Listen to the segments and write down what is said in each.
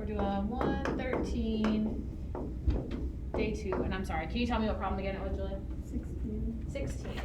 we're doing 113, day 2. And I'm sorry, can you tell me what problem again it was, Julia? 16. 16.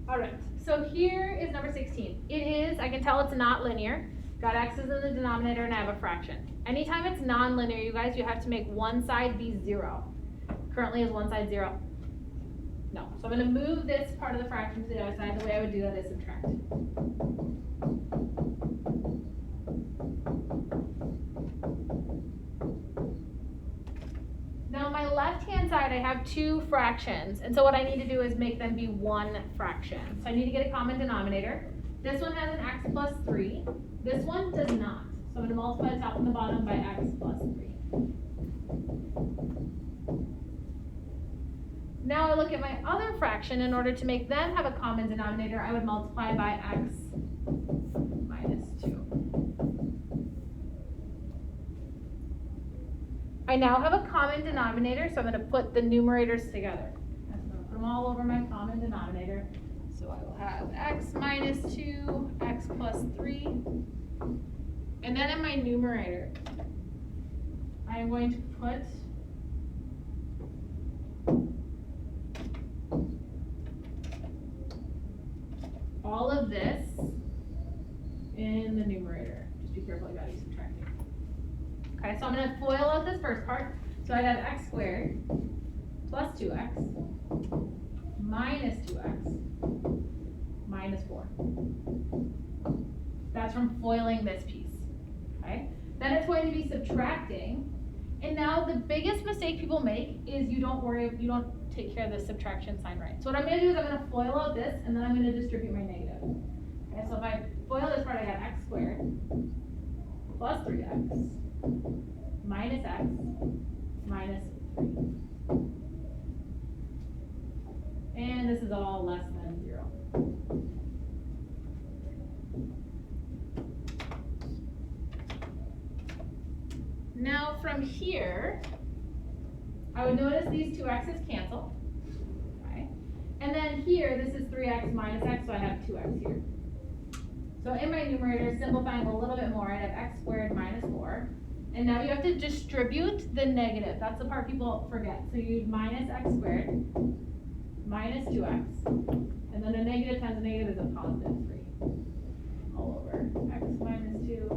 All right, so here is number 16. It is, I can tell it's not linear. Got x's in the denominator and I have a fraction. Anytime it's non-linear, you guys, you have to make one side be 0. Currently is one side 0? No. So I'm going to move this part of the fraction to the other side. The way I would do that is subtract. Now on my left-hand side, I have 2 fractions. And so what I need to do is make them be one fraction. So I need to get a common denominator. This one has an x plus 3. This one does not. So I'm going to multiply the top and the bottom by x plus 3. Now I look at my other fraction. In order to make them have a common denominator, I would multiply by x minus 2. I now have a common denominator, so I'm going to put the numerators together. I'm going to put them all over my common denominator. So I will have x minus 2, x plus 3. And then in my numerator, I am going to put all of this in the numerator. Just be careful about you subtracting. Okay, so I'm going to FOIL out this first part. So I have x squared plus 2x minus 2x minus 4. That's from FOILing this piece. Okay? Then it's going to be subtracting. And now the biggest mistake people make is you don't take care of the subtraction sign right. So what I'm going to do is I'm going to FOIL out this, and then I'm going to distribute my negative. Okay, so if I FOIL this part, I have x squared plus 3x minus x minus 3. And this is all less than 0. Now from here, I would notice these two x's cancel. Okay? And then here, this is 3x minus x, so I have 2x here. So in my numerator, simplifying a little bit more, I have x squared minus 4. And now you have to distribute the negative. That's the part people forget. So you minus x squared minus 2x. And then a negative times a negative is a positive 3. All over x minus 2.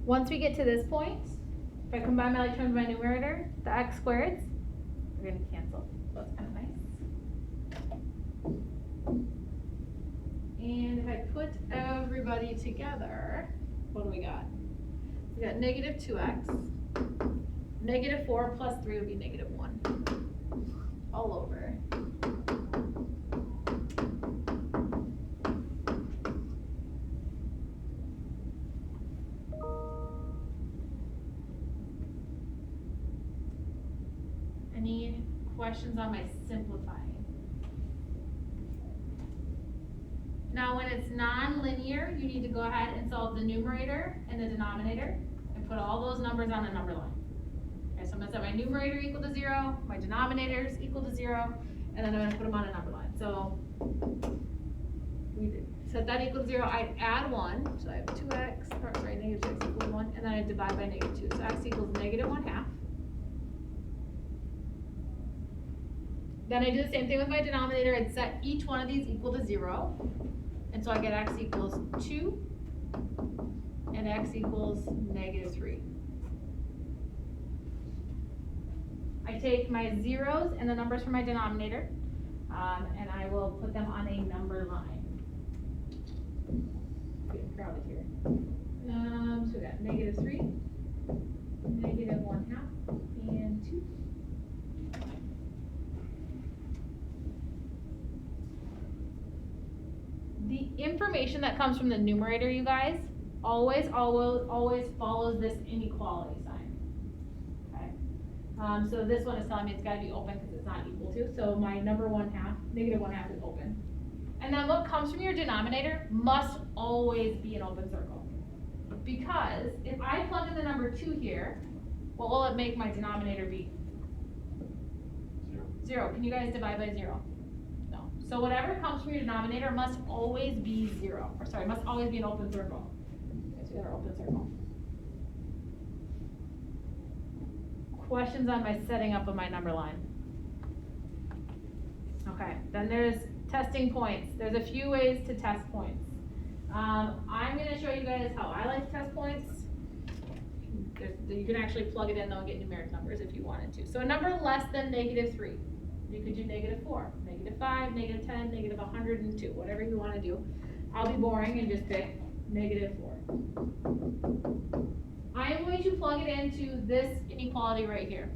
Once we get to this point, if I combine my like terms with my numerator, the x squareds are going to cancel. So that's kind of nice. And if I put everybody together, what do we got? We got negative 2x. Negative 4 plus 3 would be negative 1. All over. Any questions on my simplifying? Now when it's non-linear, you need to go ahead and solve the numerator and the denominator and put all those numbers on a number line. Okay, so I'm gonna set my numerator equal to 0, my denominator is equal to 0, and then I'm gonna put them on a number line. So we set that equal to 0, I add 1, so I have 2x, or sorry, negative 2x equals 1, and then I divide by negative 2. So x equals negative 1/2. Then I do the same thing with my denominator, I'd set each one of these equal to 0. And so I get x equals 2 and x equals negative 3. I take my zeros and the numbers from my denominator, and I will put them on a number line. Getting crowded here. So we got negative 3, negative 1/2, and 2. The information that comes from the numerator, you guys, always follows this inequality sign. Okay. So this one is telling me it's got to be open because it's not equal to. So my number 1/2, negative 1/2 is open. And then what comes from your denominator must always be an open circle. Because if I plug in the number 2 here, what will it make my denominator be? 0. Can you guys divide by 0? No. So whatever comes from your denominator must always be 0. Or sorry, must always be an open circle. Okay, so we got our open circle. Questions on my setting up of my number line? Okay, then there's testing points. There's a few ways to test points. I'm going to show you guys how I like to test points. You can actually plug it in though and get numeric numbers if you wanted to. So a number less than -3. You could do -4, -5, -10, -102, whatever you want to do. I'll be boring and just pick -4. I'm going to plug it into this inequality right here.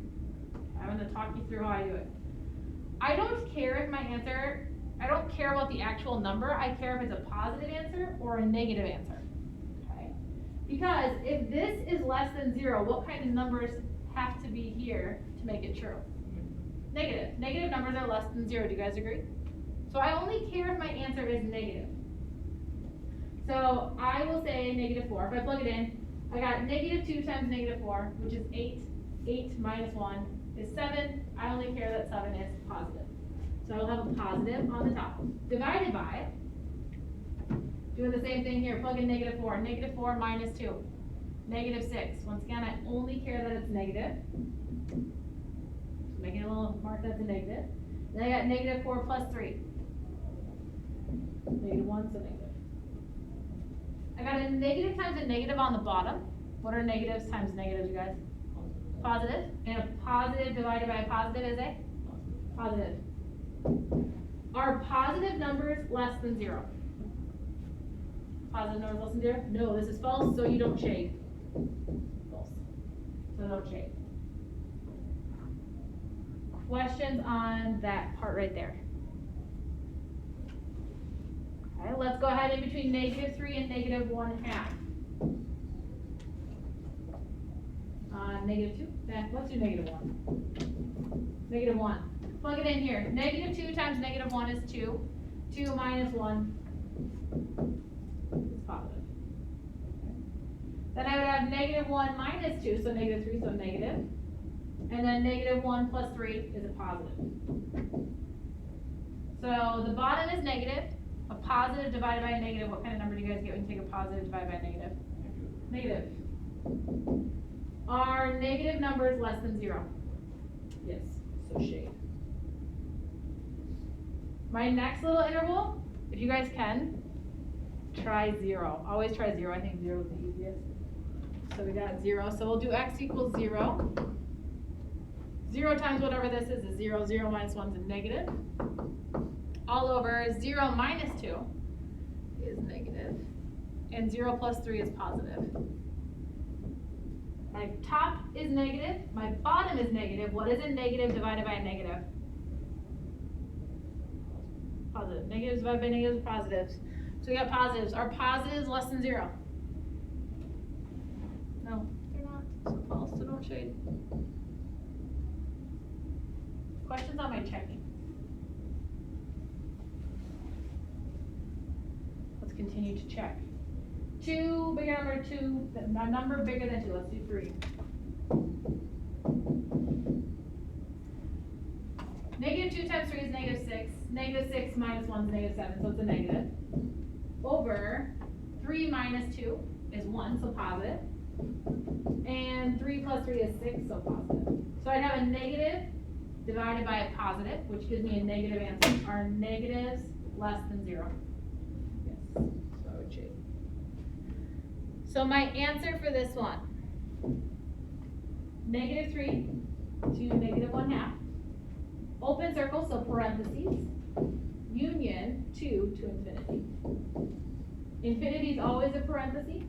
I'm going to talk you through how I do it. I don't care if my answer, I don't care about the actual number, I care if it's a positive answer or a negative answer, okay? Because if this is less than 0, what kind of numbers have to be here to make it true? Negative. Negative numbers are less than 0, do you guys agree? So I only care if my answer is negative. So I will say -4, if I plug it in, I got -2 times -4, which is 8. 8 minus 1 is 7. I only care that 7 is positive. So I will have a positive on the top. Divided by, doing the same thing here, plug in -4. -4 minus 2, -6. Once again, I only care that it's negative. So making a little mark that's a negative. Then I got -4 plus 3. -1, so negative. I got a negative times a negative on the bottom. What are negatives times negatives, you guys? Positive. And a positive divided by a positive is a? Positive. Are positive numbers less than 0? Positive numbers less than 0? No, this is false, so you don't shade. False. So don't shade. Questions on that part right there? Okay, let's go ahead in between -3 and -1/2. -2? Yeah, let's do -1. -1. Plug it in here. -2 times -1 is 2. 2 minus 1 is positive. Okay. Then I would have -1 minus 2, so -3, so negative. And then -1 plus 3 is a positive. So the bottom is negative. A positive divided by a negative. What kind of number do you guys get when you take a positive divided by a negative? Negative. Are negative numbers less than 0? Yes, so shade. My next little interval, if you guys can, try 0. Always try 0, I think 0 is the easiest. So we got 0, so we'll do x equals 0. 0 times whatever this is 0, 0 minus 1 is a negative. All over 0 minus 2 is negative, and 0 plus 3 is positive. My top is negative, my bottom is negative. What is a negative divided by a negative? Positive. Negatives divided by negatives are positives. So we got positives. Are positives less than 0? No, they're not. So false, so don't shade. Questions on my checking? Let's continue to check. 2, bigger number 2, a number bigger than 2, let's do 3. -2 times 3 is -6. -6 minus 1 is -7, so it's a negative. Over 3 minus 2 is 1, so positive. And 3 plus 3 is 6, so positive. So I'd have a negative divided by a positive, which gives me a negative answer. Are negatives less than 0? Yes, so I would shade. So my answer for this one, -3 to -1/2. Open circle, so parentheses. Union 2 to infinity. Infinity is always a parenthesis,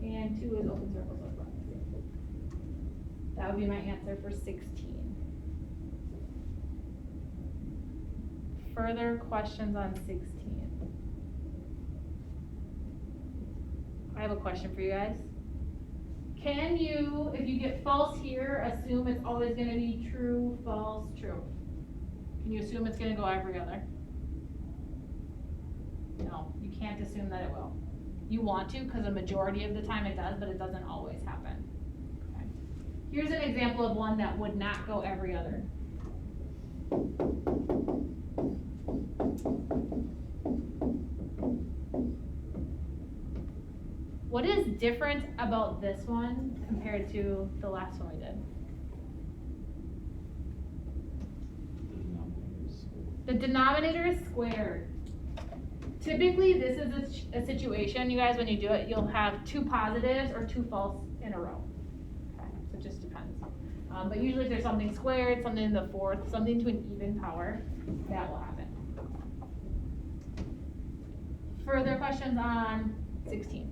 and 2 is open circle, so parentheses. That would be my answer for 16. Further questions on 16? I have a question for you guys. Can you, if you get false here, assume it's always going to be true, false, true? Can you assume it's going to go every other? No, you can't assume that it will. You want to, because a majority of the time it does, but it doesn't always happen. Okay. Here's an example of one that would not go every other. What is different about this one compared to the last one we did? The denominator is squared. Typically, this is a situation, you guys, when you do it, you'll have two positives or two false in a row. Okay, so it just depends. But usually if there's something squared, something in the fourth, something to an even power, that will happen. Further questions on 16?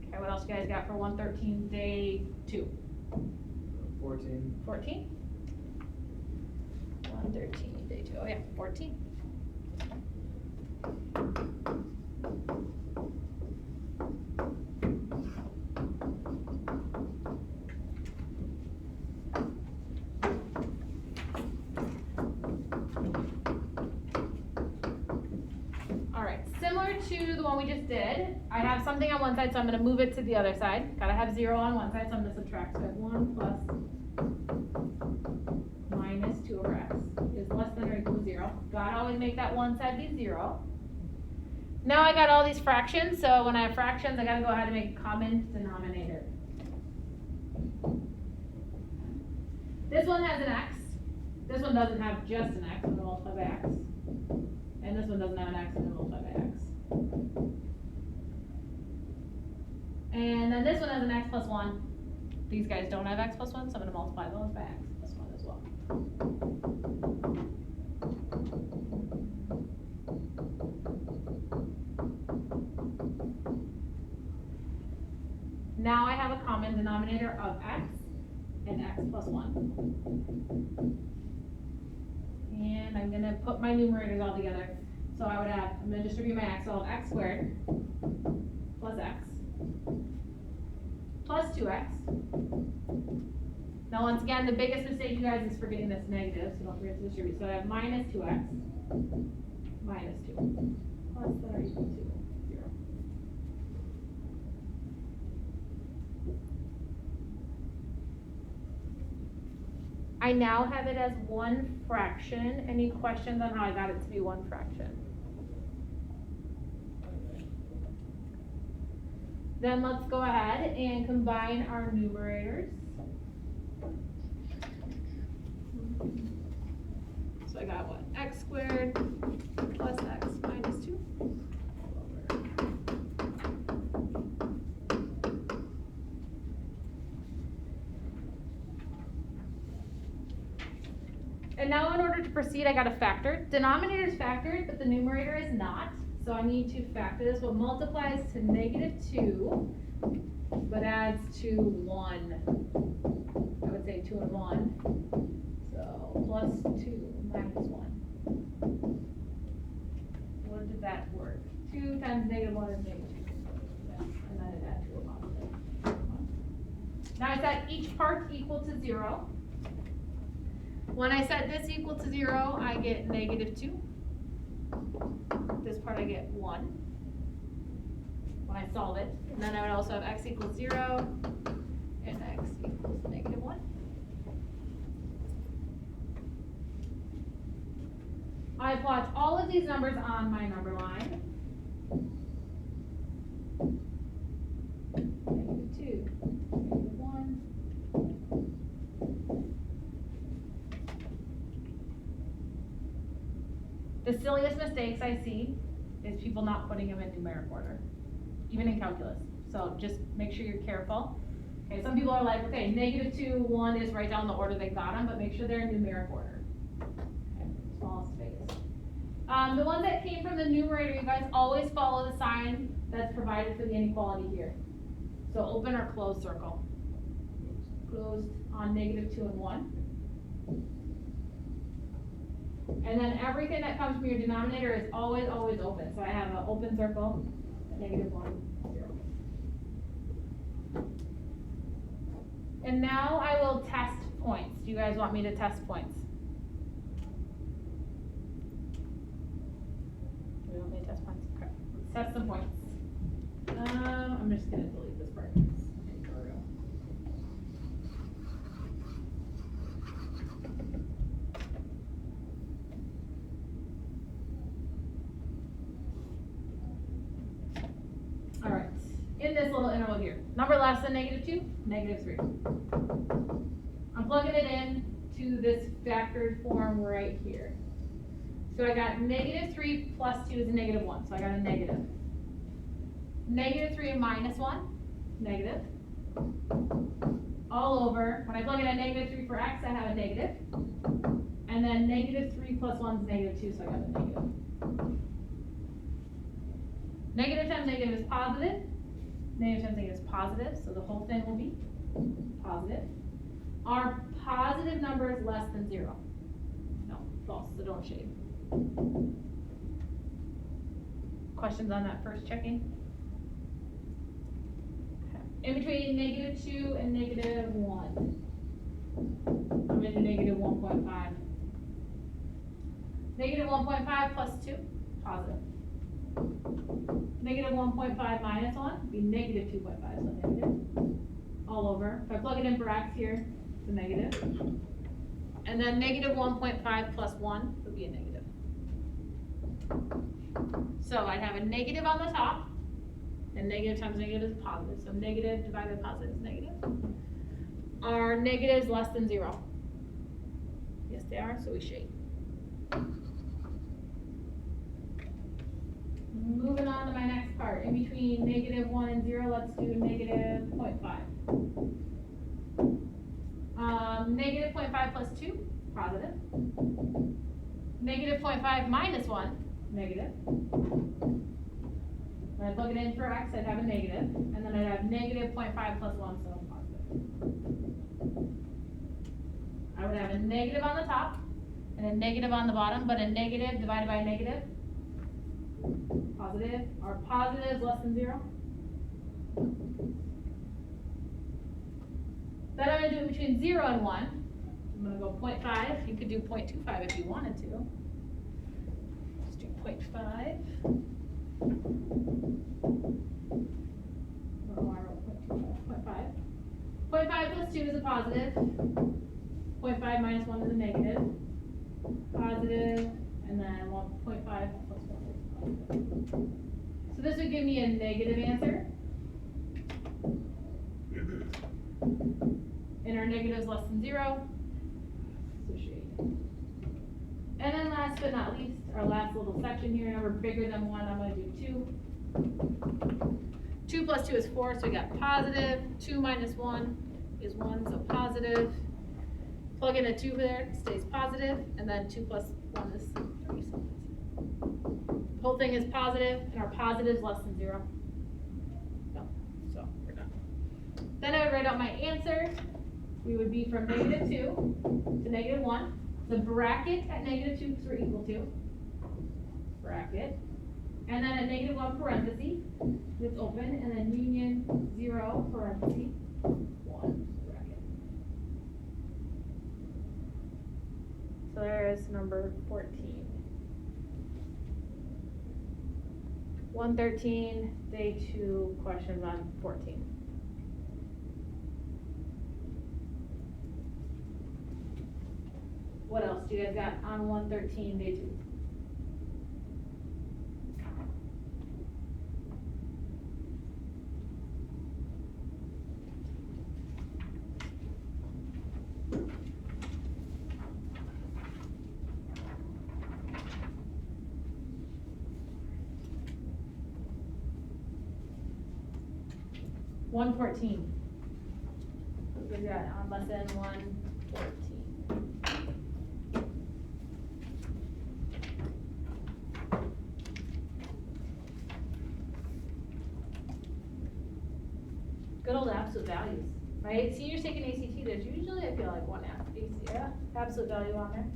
Okay, what else you guys got for 113, day 2? 14. 14? 113, day 2, oh yeah, 14. Similar to the one we just did, I have something on one side, so I'm going to move it to the other side. Gotta have 0 on one side, so I'm going to subtract. So I have 1 plus minus 2 over x is less than or equal to 0. Gotta always make that one side be 0. Now I got all these fractions, so when I have fractions, I gotta go ahead and make a common denominator. This one has an x. This one doesn't have just an x, I'm going to multiply by x. And this one doesn't have an x, I'm going to multiply by x. And then this one has an x plus 1. These guys don't have x plus 1, so I'm going to multiply those by x plus 1 as well. Now I have a common denominator of x and x plus 1. And I'm going to put my numerators all together. So I would have, I'm going to distribute my x, so I'll have x squared plus x plus 2x. Now once again, the biggest mistake, you guys, is forgetting this negative, so don't forget to distribute. So I have minus 2x minus 2 plus that are equal to 0. I now have it as one fraction. Any questions on how I got it to be one fraction? Then let's go ahead and combine our numerators. So I got what? X squared plus x minus 2. And now in order to proceed, I got to factor. Denominator is factored, but the numerator is not. So I need to factor this. What multiplies to negative 2, but adds to 1. I would say 2 and 1. So plus 2 minus 1. What did that work? 2 times negative 1 is negative 2. Yeah, and then it adds to a positive. Now I set each part equal to 0. When I set this equal to 0, I get negative 2. This part I get 1 when I solve it. And then I would also have x equals 0 and x equals negative 1. I plot all of these numbers on my number line. Negative 2, negative 1. The silliest mistakes I see is people not putting them in numeric order, even in calculus. So just make sure you're careful. Okay, some people are like, okay, negative 2, 1 is right down the order they got them, but make sure they're in numeric order. Okay, smallest to biggest. The ones that came from the numerator, you guys always follow the sign that's provided for the inequality here. So open or closed circle. Closed on negative 2 and 1. And then everything that comes from your denominator is always, always open. So I have an open circle, negative 1, 0. And now I will test points. Do you guys want me to test points? test points, okay, let's test some points. I'm just gonna delete this part. Okay, there we go. All right, in this little interval here, number less than -2, -3. I'm plugging it in to this factored form right here. So I got -3 plus 2 is a -1, so I got a negative. -3 minus 1, negative. All over, when I plug in a -3 for x, I have a negative. And then -3 plus 1 is -2, so I got a negative. Negative times negative is positive. Negative times negative is positive, so the whole thing will be positive. Are positive numbers less than 0? No, false, so don't shade. Questions on that first checking? Okay. In between -2 and -1. I'm in -1.5. -1.5 plus 2, positive. -1.5 minus 1 would be -2.5, so negative. All over. If I plug it in for x here, it's a negative. And then -1.5 plus 1 would be a negative. So I'd have a negative on the top, and negative times negative is positive. So negative divided by positive is negative. Are negatives less than 0? Yes, they are, so we shade. Moving on to my next part. In between -1 and 0, let's do -0.5. -0.5 plus 2, positive. -0.5 minus 1, negative. When I plug it in for x, I'd have a negative, and then I'd have -0.5 plus 1, so positive. I would have a negative on the top, and a negative on the bottom, but a negative divided by a negative, positive. Are positives less than 0? Then I'm gonna do it between 0 and 1. I'm gonna go 0.5. You could do 0.25 if you wanted to. Let's do 0.5. Oh, I wrote 0.25. 0.5 plus 2 is a positive. 0.5 minus 1 is a negative. Positive, and then 1.5 plus 1 is positive. So this would give me a negative answer. And our negative is less than 0, so shade. And then last but not least, our last little section here, number bigger than 1, I'm going to do 2. 2 plus 2 is 4, so we got positive. 2 minus 1 is 1, so positive. Plug in a 2 there, it stays positive, and then 2 plus 1 is 3. So the whole thing is positive, and our positive is less than 0. No, so we're done. Then I would write out my answer. We would be from -2 to -1. The bracket at -2 because we're equal to. Bracket. And then a -1 parenthesis that's open, and then union 0 parenthesis 1 bracket. So there's number 14. 113, day 2, questions on 14. What else do you guys got on 113, day 2? What do you got on lesson 114? Good old absolute values, right? Seniors taking ACT, there's usually, I feel like, one absolute value on there.